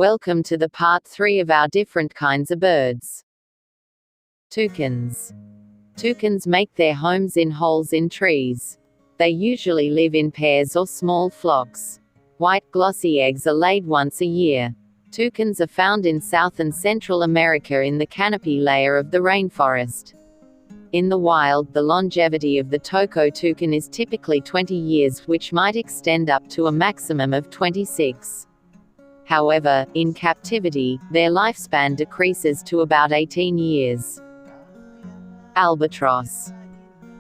Welcome to the part 3 of our different kinds of birds. Toucans. Toucans make their homes in holes in trees. They usually live in pairs or small flocks. White, glossy eggs are laid once a year. Toucans are found in South and Central America in the canopy layer of the rainforest. In the wild, the longevity of the toco toucan is typically 20 years, which might extend up to a maximum of 26. However, in captivity, their lifespan decreases to about 18 years. Albatross.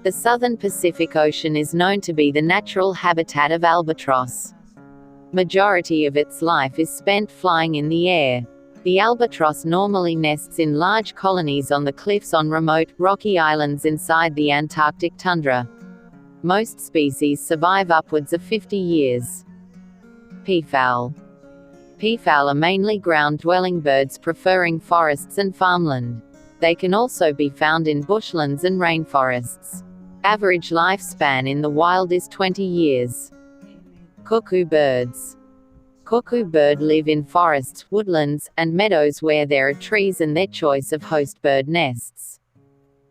The southern Pacific Ocean is known to be the natural habitat of albatross. Majority of its life is spent flying in the air. The albatross normally nests in large colonies on the cliffs on remote, rocky islands inside the Antarctic tundra. Most species survive upwards of 50 years. Peafowl. Peafowl are mainly ground-dwelling birds preferring forests and farmland. They can also be found in bushlands and rainforests. Average lifespan in the wild is 20 years. Cuckoo birds. Cuckoo bird live in forests, woodlands, and meadows where there are trees and their choice of host bird nests.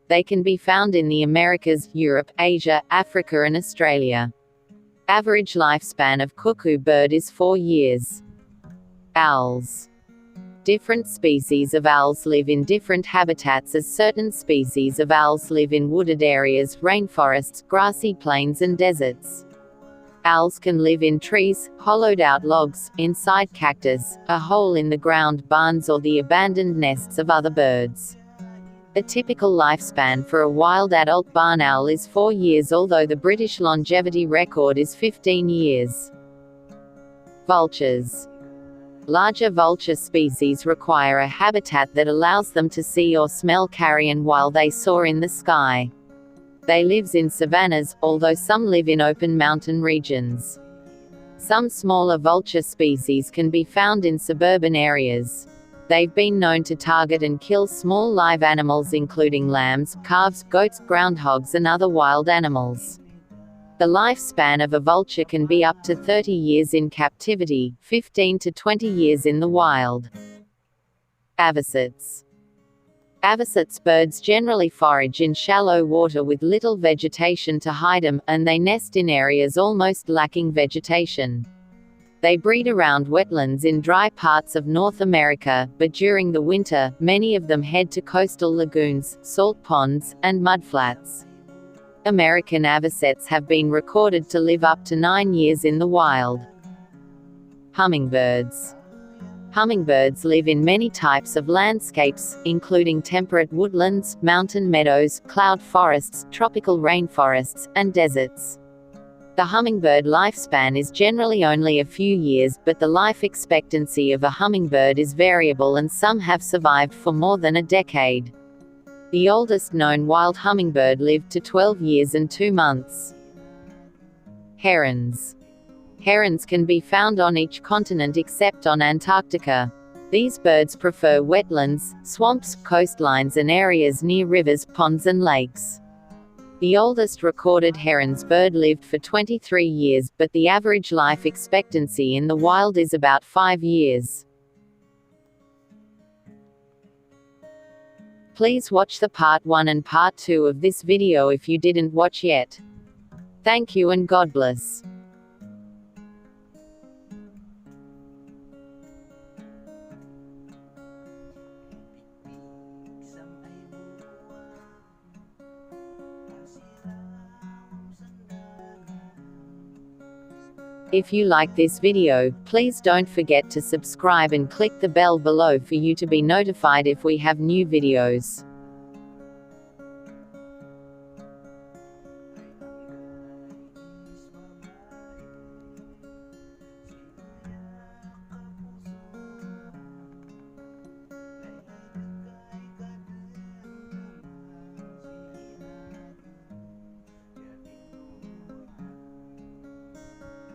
They can be found in the Americas, Europe, Asia, Africa and Australia. Average lifespan of cuckoo bird is 4 years. Owls. Different species of owls live in different habitats, as certain species of owls live in wooded areas, rainforests, grassy plains and deserts. Owls can live in trees, hollowed-out logs, inside cactus, a hole in the ground, barns or the abandoned nests of other birds. The typical lifespan for a wild adult barn owl is 4 years, although the British longevity record is 15 years. Vultures. Larger vulture species require a habitat that allows them to see or smell carrion while they soar in the sky. They live in savannas, although some live in open mountain regions. Some smaller vulture species can be found in suburban areas. They've been known to target and kill small live animals including lambs, calves, goats, groundhogs and other wild animals. The lifespan of a vulture can be up to 30 years in captivity, 15 to 20 years in the wild. Avocets. Avocets birds generally forage in shallow water with little vegetation to hide them, and they nest in areas almost lacking vegetation. They breed around wetlands in dry parts of North America, but during the winter, many of them head to coastal lagoons, salt ponds, and mudflats. American avocets have been recorded to live up to 9 years in the wild. Hummingbirds. Hummingbirds live in many types of landscapes, including temperate woodlands, mountain meadows, cloud forests, tropical rainforests, and deserts. The hummingbird lifespan is generally only a few years, but the life expectancy of a hummingbird is variable and some have survived for more than a decade. The oldest known wild hummingbird lived to 12 years and 2 months. Herons. Herons can be found on each continent except on Antarctica. These birds prefer wetlands, swamps, coastlines and areas near rivers, ponds and lakes. The oldest recorded heron's bird lived for 23 years, but the average life expectancy in the wild is about 5 years. Please watch the part 1 and part 2 of this video if you didn't watch yet. Thank you and God bless. If you like this video, please don't forget to subscribe and click the bell below for you to be notified if we have new videos.